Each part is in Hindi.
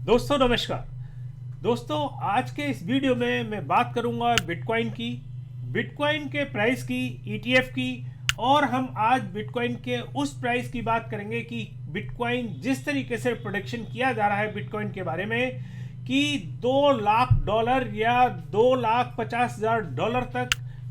दोस्तों नमस्कार। दोस्तों आज के इस वीडियो में मैं बात करूंगा बिटकॉइन की, बिटकॉइन के प्राइस की, ईटीएफ की। और हम आज बिटकॉइन के उस प्राइस की बात करेंगे कि बिटकॉइन जिस तरीके से प्रोडिक्शन किया जा रहा है बिटकॉइन के बारे में कि $2 लाख या $2,50,000 तक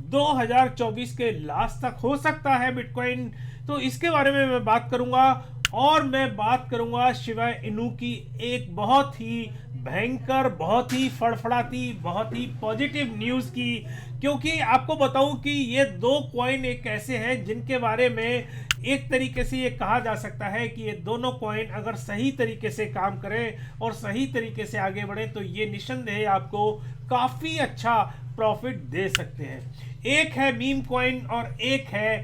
2024 के लास्ट तक हो सकता है बिटकॉइन। तो इसके बारे में मैं बात करूंगा। और मैं बात करूंगा शिबा इनू की एक बहुत ही भयंकर, बहुत ही फड़फड़ाती, बहुत ही पॉजिटिव न्यूज़ की। क्योंकि आपको बताऊं कि ये दो कॉइन एक ऐसे हैं जिनके बारे में एक तरीके से ये कहा जा सकता है कि ये दोनों कॉइन अगर सही तरीके से काम करें और सही तरीके से आगे बढ़े तो ये निस्संदेह आपको काफ़ी अच्छा प्रॉफिट दे सकते हैं। एक है मीम कॉइन और एक है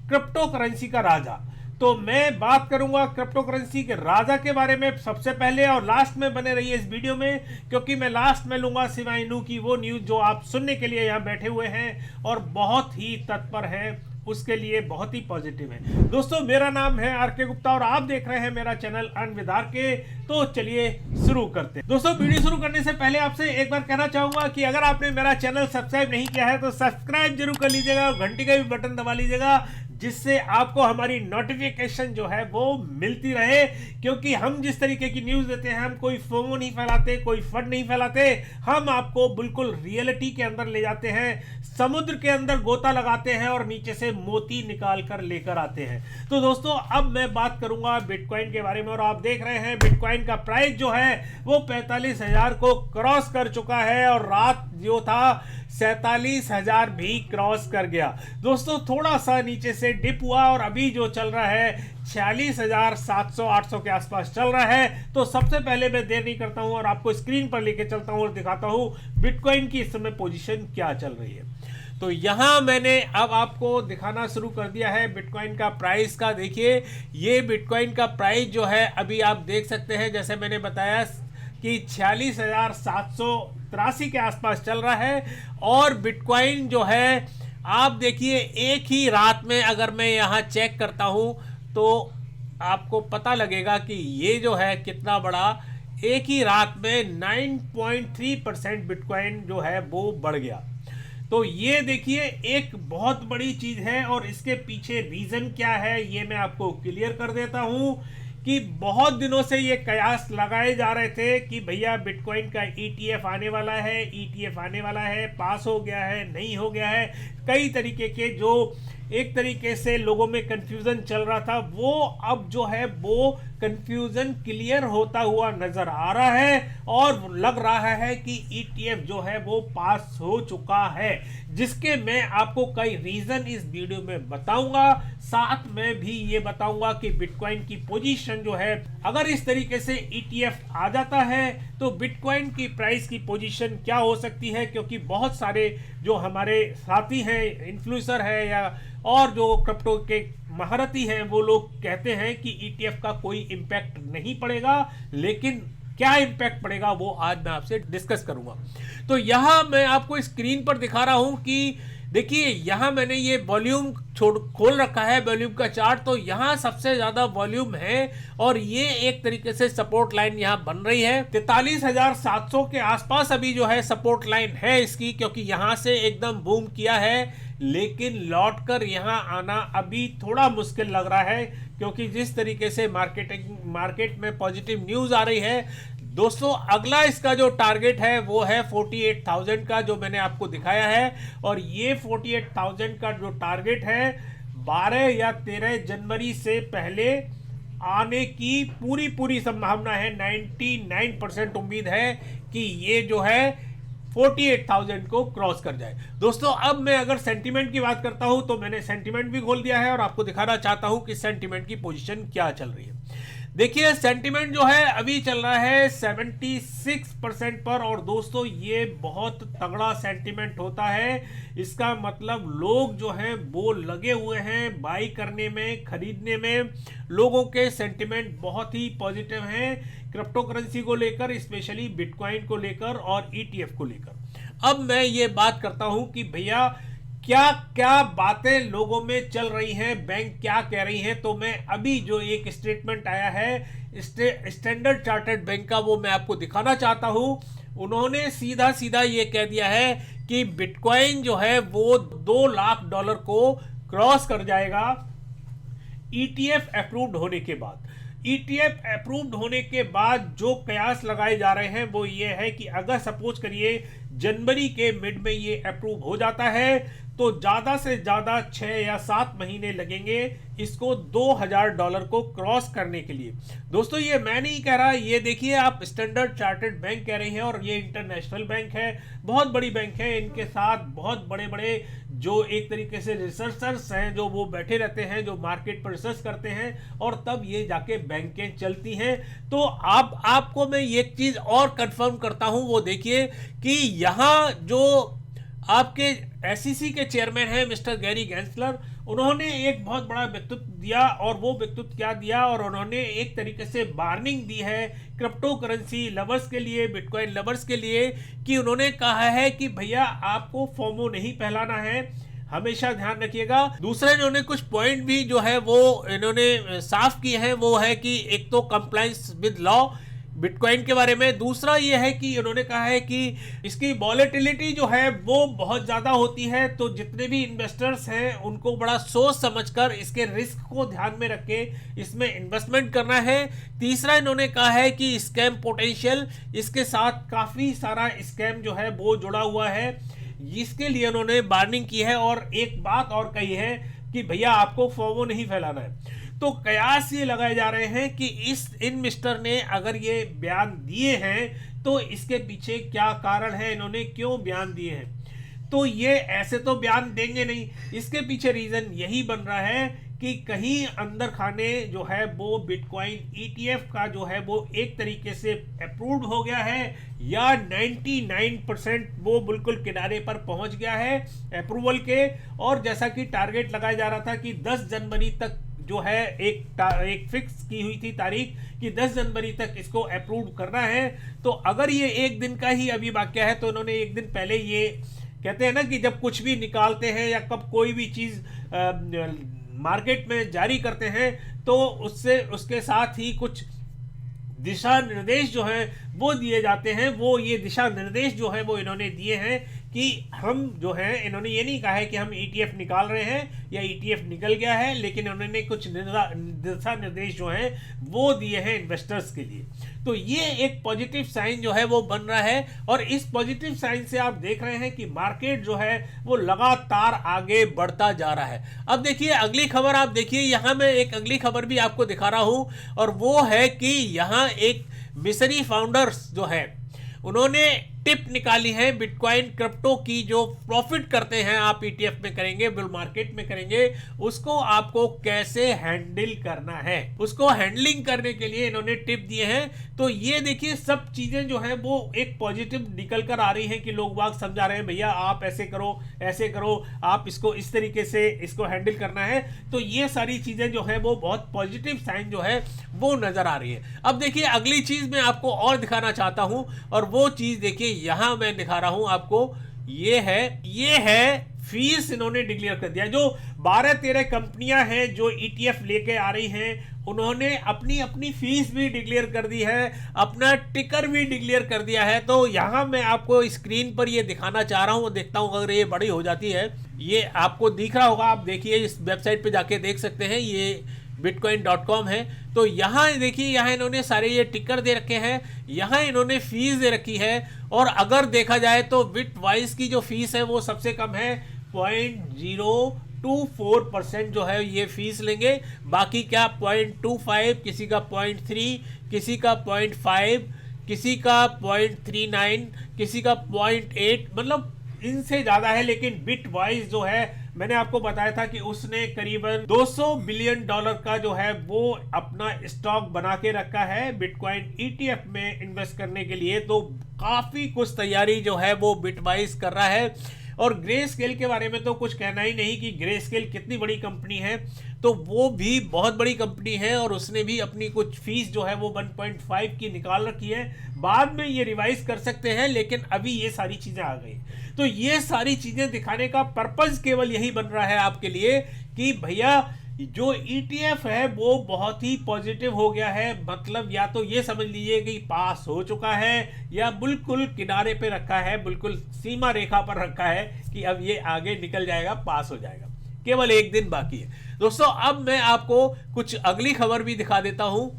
क्रिप्टो करेंसी का राजा। तो मैं बात करूंगा क्रिप्टो करेंसी के राजा के बारे में सबसे पहले, और लास्ट में बने रहिए इस वीडियो में क्योंकि मैं लास्ट में लूंगा शिबा इनू की वो न्यूज़ जो आप सुनने के लिए यहाँ बैठे हुए हैं और बहुत ही तत्पर हैं, उसके लिए बहुत ही पॉजिटिव है। दोस्तों मेरा नाम है आर के गुप्ता और आप देख रहे हैं मेरा चैनल अर्न विद आर के। तो चलिए शुरू करते हैं। दोस्तों वीडियो शुरू करने से पहले आपसे एक बार कहना चाहूंगा कि अगर आपने मेरा चैनल सब्सक्राइब नहीं किया है तो सब्सक्राइब जरूर कर लीजिएगा और घंटी का भी बटन दबा लीजिएगा जिससे आपको हमारी नोटिफिकेशन जो है वो मिलती रहे। क्योंकि हम जिस तरीके की न्यूज़ देते हैं, हम कोई फोमो नहीं फैलाते, कोई फट नहीं फैलाते, हम आपको बिल्कुल रियलिटी के अंदर ले जाते हैं, समुद्र के अंदर गोता लगाते हैं और नीचे से मोती निकाल कर लेकर आते हैं। तो दोस्तों अब मैं बात करूंगा बिटकॉइन के बारे में और आप देख रहे हैं बिटकॉइन का प्राइस जो है वो 45,000 को क्रॉस कर चुका है और रात जो था 47,000 भी क्रॉस कर गया। दोस्तों थोड़ा सा नीचे से डिप हुआ और अभी जो चल रहा है 46,700-800 के आसपास चल रहा है। तो सबसे पहले मैं देर नहीं करता हूं और आपको स्क्रीन पर लेके चलता हूं और दिखाता हूं बिटकॉइन की इस समय पोजीशन क्या चल रही है। तो यहां मैंने अब आपको दिखाना शुरू कर दिया है बिटकॉइन का प्राइस का। देखिए ये बिटकॉइन का प्राइस जो है अभी आप देख सकते हैं, जैसे मैंने बताया कि 46,783 के आसपास चल रहा है। और बिटकॉइन जो है आप देखिए एक ही रात में अगर मैं यहाँ चेक करता हूँ तो आपको पता लगेगा कि ये जो है कितना बड़ा, एक ही रात में 9.3% बिटकॉइन जो है वो बढ़ गया। तो ये देखिए एक बहुत बड़ी चीज़ है और इसके पीछे रीज़न क्या है ये मैं आपको क्लियर कर देता हूँ कि बहुत दिनों से ये कयास लगाए जा रहे थे कि भैया बिटकॉइन का ईटीएफ आने वाला है, ईटीएफ आने वाला है, पास हो गया है, नहीं हो गया है। कई तरीके के जो एक तरीके से लोगों में कंफ्यूजन चल रहा था वो अब जो है वो कंफ्यूजन क्लियर होता हुआ नजर आ रहा है और लग रहा है कि ईटीएफ जो है वो पास हो चुका है, जिसके मैं आपको कई रीजन इस वीडियो में बताऊंगा। साथ में भी ये बताऊंगा कि बिटकॉइन की पोजीशन जो है अगर इस तरीके से ईटीएफ आ जाता है तो बिटकॉइन की प्राइस की पोजीशन क्या हो सकती है। क्योंकि बहुत सारे जो हमारे साथी हैं, इन्फ्लुएंसर है या और जो क्रिप्टो के महारथी हैं, वो लोग कहते हैं कि ईटीएफ का कोई इम्पैक्ट नहीं पड़ेगा, लेकिन क्या इम्पैक्ट पड़ेगा वो आज मैं आपसे डिस्कस करूंगा। तो यहां मैं आपको स्क्रीन पर दिखा रहा हूं कि देखिए यहां मैंने ये वॉल्यूम खोल रखा है, वॉल्यूम का चार्ट। तो यहां सबसे ज्यादा वॉल्यूम है और ये एक तरीके से सपोर्ट लाइन यहां बन रही है 43,700 के आसपास अभी जो है सपोर्ट लाइन है इसकी, क्योंकि यहां से एकदम बूम किया है लेकिन लौट कर यहाँ आना अभी थोड़ा मुश्किल लग रहा है। क्योंकि जिस तरीके से मार्केट में पॉजिटिव न्यूज़ आ रही है दोस्तों, अगला इसका जो टारगेट है वो है 48,000 का, जो मैंने आपको दिखाया है। और ये 48,000 का जो टारगेट है 12 या 13 जनवरी से पहले आने की पूरी संभावना है। 99% उम्मीद है कि ये जो है 48,000 को क्रॉस कर जाए। दोस्तों अब मैं अगर सेंटीमेंट की बात करता हूं तो मैंने सेंटीमेंट भी खोल दिया है और आपको दिखाना चाहता हूं कि सेंटीमेंट की पोजीशन क्या चल रही है। देखिए सेंटीमेंट जो है अभी चल रहा है 76% पर। और दोस्तों ये बहुत तगड़ा सेंटीमेंट होता है, इसका मतलब लोग जो हैं वो लगे हुए हैं बाई करने में, खरीदने में। लोगों के सेंटीमेंट बहुत ही पॉजिटिव हैं क्रिप्टो करेंसी को लेकर, स्पेशली बिटकॉइन को लेकर और ईटीएफ को लेकर। अब मैं ये बात करता हूं कि भैया क्या क्या बातें लोगों में चल रही हैं, बैंक क्या कह रही हैं। तो मैं अभी जो एक स्टेटमेंट आया है स्टैंडर्ड चार्टर्ड बैंक का, वो मैं आपको दिखाना चाहता हूं। उन्होंने सीधा सीधा ये कह दिया है कि बिटकॉइन जो है वो $2 लाख को क्रॉस कर जाएगा ईटीएफ अप्रूव्ड होने के बाद। ईटीएफ अप्रूव्ड होने के बाद जो कयास लगाए जा रहे हैं वो ये है कि अगर सपोज करिए जनवरी के मिड में ये अप्रूव हो जाता है तो ज़्यादा से ज़्यादा 6 या 7 महीने लगेंगे इसको $2000 को क्रॉस करने के लिए। दोस्तों ये मैं नहीं कह रहा, ये देखिए आप स्टैंडर्ड चार्टर्ड बैंक कह रही है और ये इंटरनेशनल बैंक है, बहुत बड़ी बैंक है। इनके साथ बहुत बड़े बड़े जो एक तरीके से रिसर्चर्स हैं जो वो बैठे रहते हैं, जो मार्केट पर रिसर्च करते हैं और तब ये जाके बैंकें चलती हैं। तो आपको मैं एक चीज़ और कंफर्म करता हूं, वो देखिए कि यहाँ जो आपके एसईसी के चेयरमैन हैं मिस्टर गैरी गैंसलर, उन्होंने एक बहुत बड़ा वक्तव्य दिया और वो वक्तव्य क्या दिया, और उन्होंने एक तरीके से वार्निंग दी है क्रिप्टो करेंसी लवर्स के लिए, बिटकॉइन लवर्स के लिए, कि उन्होंने कहा है कि भैया आपको फोमो नहीं फैलाना है, हमेशा ध्यान रखिएगा। दूसरा इन्होंने कुछ पॉइंट भी जो है वो इन्होंने साफ किए हैं, वो है कि एक तो कंप्लायंस विद लॉ बिटकॉइन के बारे में। दूसरा ये है कि उन्होंने कहा है कि इसकी वॉलेटिलिटी जो है वो बहुत ज़्यादा होती है, तो जितने भी इन्वेस्टर्स हैं उनको बड़ा सोच समझकर इसके रिस्क को ध्यान में रख के इसमें इन्वेस्टमेंट करना है। तीसरा इन्होंने कहा है कि स्कैम पोटेंशियल, इसके साथ काफ़ी सारा स्कैम जो है वो जुड़ा हुआ है, इसके लिए उन्होंने वार्निंग की है। और एक बात और कही है कि भैया आपको फोमो नहीं फैलाना है। तो कयास ये लगाए जा रहे हैं कि इन मिस्टर ने अगर ये बयान दिए हैं तो इसके पीछे क्या कारण है, इन्होंने क्यों बयान दिए हैं। तो ये ऐसे तो बयान देंगे नहीं, इसके पीछे रीजन यही बन रहा है कि कहीं अंदर खाने जो है वो बिटकॉइन ईटीएफ का जो है वो एक तरीके से अप्रूव्ड हो गया है, या 99% वो बिल्कुल किनारे पर पहुंच गया है अप्रूवल के। और जैसा कि टारगेट लगाया जा रहा था कि 10 जनवरी तक जो है एक फिक्स की हुई थी तारीख कि 10 जनवरी तक इसको अप्रूव करना है। तो अगर ये एक दिन का ही अभी वाक्य है तो इन्होंने एक दिन पहले, ये कहते हैं ना कि जब कुछ भी निकालते हैं या कब कोई भी चीज़ मार्केट में जारी करते हैं तो उसके साथ ही कुछ दिशा निर्देश जो है वो दिए जाते हैं। वो ये दिशा निर्देश जो है वो इन्होंने दिए हैं कि हम जो है, इन्होंने ये नहीं कहा है कि हम ईटीएफ निकाल रहे हैं या ईटीएफ निकल गया है, लेकिन उन्होंने कुछ दिशा निर्देश जो हैं वो दिए हैं इन्वेस्टर्स के लिए। तो ये एक पॉजिटिव साइन जो है वो बन रहा है और इस पॉजिटिव साइन से आप देख रहे हैं कि मार्केट जो है वो लगातार आगे बढ़ता जा रहा है। अब देखिए अगली खबर, आप देखिए यहाँ मैं एक अगली खबर भी आपको दिखा रहा हूँ और वो है कि यहाँ एक मिसरी फाउंडर्स जो है उन्होंने टिप निकाली है बिटकॉइन क्रिप्टो की। जो प्रॉफिट करते हैं आप ईटीएफ में करेंगे, बुल मार्केट में करेंगे, उसको आपको कैसे हैंडल करना है, उसको हैंडलिंग करने के लिए इन्होंने टिप दिए हैं। तो ये देखिए सब चीजें जो है वो एक पॉजिटिव निकल कर आ रही हैं कि लोग बाग समझा रहे हैं भैया आप ऐसे करो ऐसे करो, आप इसको इस तरीके से इसको हैंडल करना है। तो ये सारी चीजें जो है वो बहुत पॉजिटिव साइन जो है वो नजर आ रही है। अब देखिए अगली चीज मैं आपको और दिखाना चाहता हूं और वो चीज देखिए यहां मैं दिखा रहा हूं आपको, ये है फीस इन्होंने डिक्लेयर कर दिया। जो 12-13 कंपनियां हैं जो ईटीएफ लेके आ रही हैं उन्होंने अपनी अपनी फीस भी डिक्लेयर कर दी है, अपना टिकर भी डिक्लेयर कर दिया है। तो यहां मैं आपको स्क्रीन पर ये दिखाना चाह रहा हूं, देखता हूं अगर ये बड़ी हो जाती है, ये आपको दिख रहा होगा, आप देखिए इस वेबसाइट पे जाके देख सकते हैं, ये bitcoin.com है। तो यहाँ देखिए यहाँ इन्होंने सारे ये टिकर दे रखे हैं, यहाँ इन्होंने फीस दे रखी है और अगर देखा जाए तो बिटवाइस की जो फीस है वो सबसे कम है 0.024% जो है ये फीस लेंगे। बाकी क्या 0.25, किसी का 0.3, किसी का 0.5, किसी का 0.39, किसी का 0.8, मतलब इनसे ज़्यादा है। लेकिन बिटवाइस जो है मैंने आपको बताया था कि उसने करीबन $200 बिलियन का जो है वो अपना स्टॉक बना के रखा है बिटकॉइन ईटीएफ में इन्वेस्ट करने के लिए। तो काफ़ी कुछ तैयारी जो है वो बिटवाइस कर रहा है और ग्रे स्केल के बारे में तो कुछ कहना ही नहीं कि ग्रे स्केल कितनी बड़ी कंपनी है, तो वो भी बहुत बड़ी कंपनी है और उसने भी अपनी कुछ फीस जो है वो 1.5 की निकाल रखी है। बाद में ये रिवाइज कर सकते हैं, लेकिन अभी ये सारी चीज़ें आ गई। तो ये सारी चीज़ें दिखाने का पर्पज केवल यही बन रहा है आपके लिए कि भैया जो ETF है वो बहुत ही पॉजिटिव हो गया है। मतलब या तो ये समझ लीजिए कि पास हो चुका है या बिल्कुल किनारे पे रखा है, बिल्कुल सीमा रेखा पर रखा है कि अब ये आगे निकल जाएगा, पास हो जाएगा, केवल एक दिन बाकी है। दोस्तों अब मैं आपको कुछ अगली खबर भी दिखा देता हूं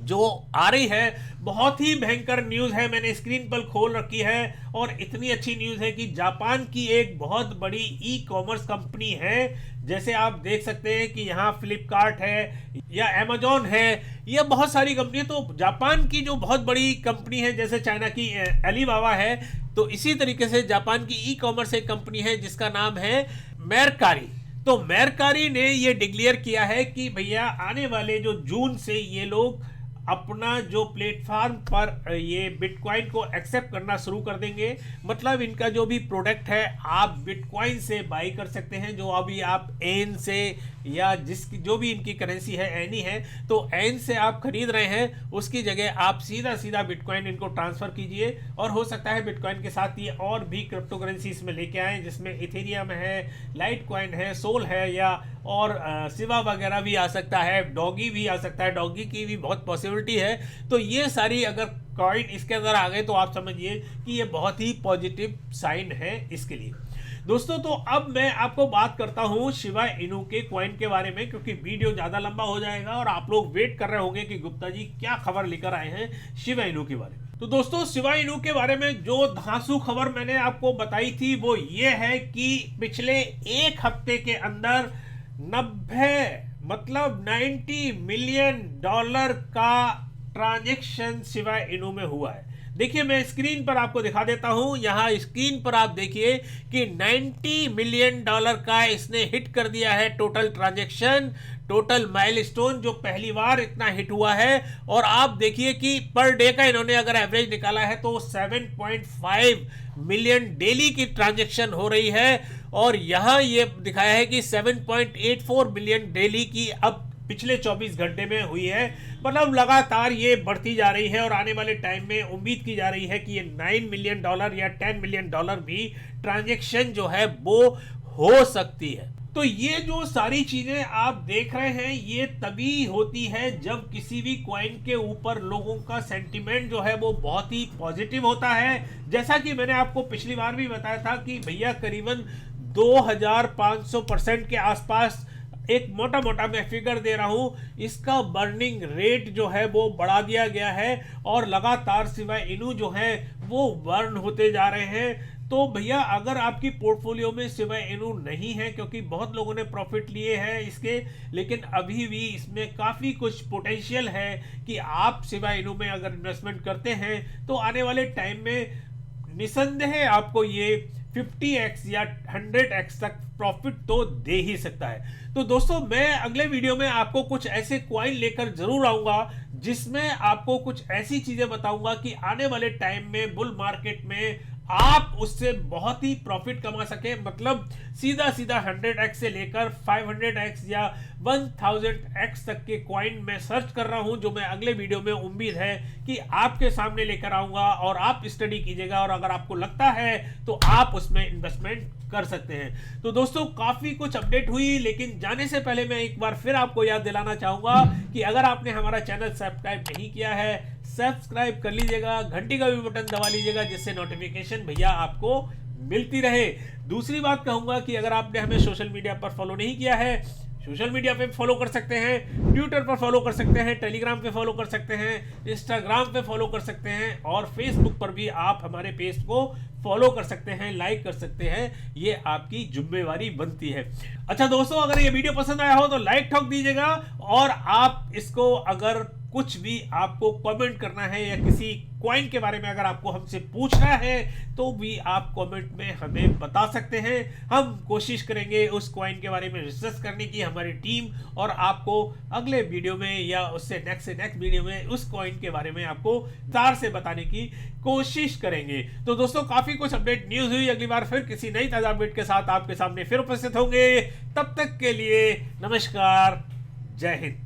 जो आ रही है। बहुत ही भयंकर न्यूज़ है, मैंने स्क्रीन पर खोल रखी है और इतनी अच्छी न्यूज़ है कि जापान की एक बहुत बड़ी ई कॉमर्स कंपनी है, जैसे आप देख सकते हैं कि यहाँ फ्लिपकार्ट है या अमेजॉन है या बहुत सारी कंपनी है। तो जापान की जो बहुत बड़ी कंपनी है, जैसे चाइना की अलीबाबा है, तो इसी तरीके से जापान की ई कॉमर्स एक कंपनी है जिसका नाम है मेरकारी। तो मेरकारी ने ये डिक्लेयर किया है कि भैया आने वाले जो जून से ये लोग अपना जो प्लेटफॉर्म पर ये बिटकॉइन को एक्सेप्ट करना शुरू कर देंगे। मतलब इनका जो भी प्रोडक्ट है आप बिटकॉइन से बाई कर सकते हैं, जो अभी आप एन से या जिसकी जो भी इनकी करेंसी है एनी है, तो एन से आप खरीद रहे हैं उसकी जगह आप सीधा सीधा बिटकॉइन इनको ट्रांसफर कीजिए। और हो सकता है बिटकॉइन के साथ ये और भी क्रिप्टो करेंसी इसमें लेके आए, जिसमें इथेरियम है, लाइट कॉइन है, सोल है, या और सिवा वगैरह भी आ सकता है, डॉगी भी आ सकता है, डॉगी की भी बहुत पॉसिबिलिटी है। तो ये सारी अगर कॉइन इसके अंदर आ गए तो आप समझिए कि ये बहुत ही पॉजिटिव साइन है इसके लिए। दोस्तों तो अब मैं आपको बात करता हूं शिबा इनू के कॉइन के बारे में, क्योंकि वीडियो ज्यादा लंबा हो जाएगा और आप लोग वेट कर रहे होंगे कि गुप्ता जी क्या खबर लेकर आए हैं शिबा इनू के बारे में। तो दोस्तों शिबा इनू के बारे में जो धांसू खबर मैंने आपको बताई थी वो ये है कि पिछले एक हफ्ते के अंदर 90 मिलियन डॉलर का ट्रांजैक्शन शिबा इनू में हुआ है। देखिए मैं स्क्रीन पर आपको दिखा देता हूं, यहां स्क्रीन पर आप देखिए कि 90 मिलियन डॉलर का इसने हिट कर दिया है टोटल ट्रांजैक्शन, टोटल माइलस्टोन जो पहली बार इतना हिट हुआ है। और आप देखिए कि पर डे का इन्होंने अगर एवरेज निकाला है तो 7.5 मिलियन डेली की ट्रांजैक्शन हो रही है, और यहां ये दिखाया है कि 7.84 मिलियन डेली की अब पिछले 24 घंटे में हुई है। मतलब लगातार ये बढ़ती जा रही है और आने वाले टाइम में उम्मीद की जा रही है कि ये 9 मिलियन डॉलर या 10 मिलियन डॉलर भी ट्रांजैक्शन जो है वो हो सकती है। तो ये जो सारी चीजें आप देख रहे हैं ये तभी होती है जब किसी भी कॉइन के ऊपर लोगों का सेंटिमेंट जो है वो बहुत ही पॉजिटिव होता है। जैसा कि मैंने आपको पिछली बार भी बताया था कि भैया करीबन 2500% के आसपास एक मोटा मोटा मैं फिगर दे रहा हूं, इसका बर्निंग रेट जो है वो बढ़ा दिया गया है और लगातार शिबा इनू जो है वो बर्न होते जा रहे हैं। तो भैया अगर आपकी पोर्टफोलियो में शिबा इनू नहीं है, क्योंकि बहुत लोगों ने प्रॉफिट लिए हैं इसके, लेकिन अभी भी इसमें काफ़ी कुछ पोटेंशियल है कि आप शिबा इनू में अगर इन्वेस्टमेंट करते हैं तो आने वाले टाइम में निसंदेह आपको ये 50x या 100x तक प्रॉफिट तो दे ही सकता है। तो दोस्तों मैं अगले वीडियो में आपको कुछ ऐसे कॉइन लेकर जरूर आऊंगा जिसमें आपको कुछ ऐसी चीजें बताऊंगा कि आने वाले टाइम में बुल मार्केट में आप उससे बहुत ही प्रॉफिट कमा सके। मतलब सीधा सीधा 100x से लेकर 500x या 1000x तक के कॉइन में सर्च कर रहा हूं, जो मैं अगले वीडियो में उम्मीद है कि आपके सामने लेकर आऊंगा और आप स्टडी कीजिएगा, और अगर आपको लगता है तो आप उसमें इन्वेस्टमेंट कर सकते हैं। तो दोस्तों काफी कुछ अपडेट हुई, लेकिन जाने से पहले मैं एक बार फिर आपको याद दिलाना चाहूंगा कि अगर आपने हमारा चैनल सब्सक्राइब नहीं किया है सब्सक्राइब कर लीजिएगा, घंटी का भी बटन दबा लीजिएगा जिससे नोटिफिकेशन भैया आपको मिलती रहे। दूसरी बात कहूंगा कि अगर आपने हमें सोशल मीडिया पर फॉलो नहीं किया है, सोशल मीडिया पे फॉलो कर सकते हैं, ट्विटर पर फॉलो कर सकते हैं, टेलीग्राम पे फॉलो कर सकते हैं, इंस्टाग्राम पे फॉलो कर सकते हैं, और फेसबुक पर भी आप हमारे पेज को फॉलो कर सकते हैं, लाइक कर सकते हैं। ये आपकी जिम्मेवारी बनती है। अच्छा दोस्तों, अगर ये वीडियो पसंद आया हो तो लाइक ठोक दीजिएगा, और आप इसको अगर कुछ भी आपको कमेंट करना है या किसी कॉइन के बारे में अगर आपको हमसे पूछना है तो भी आप कमेंट में हमें बता सकते हैं। हम कोशिश करेंगे उस कॉइन के बारे में रिसर्च करने की, हमारी टीम, और आपको अगले वीडियो में या उससे नेक्स्ट वीडियो में उस कॉइन के बारे में आपको तार से बताने की कोशिश करेंगे। तो दोस्तों काफी कुछ अपडेट न्यूज हुई, अगली बार फिर किसी नई ताजा अपडेट के साथ आपके सामने फिर उपस्थित होंगे। तब तक के लिए नमस्कार, जय हिंद।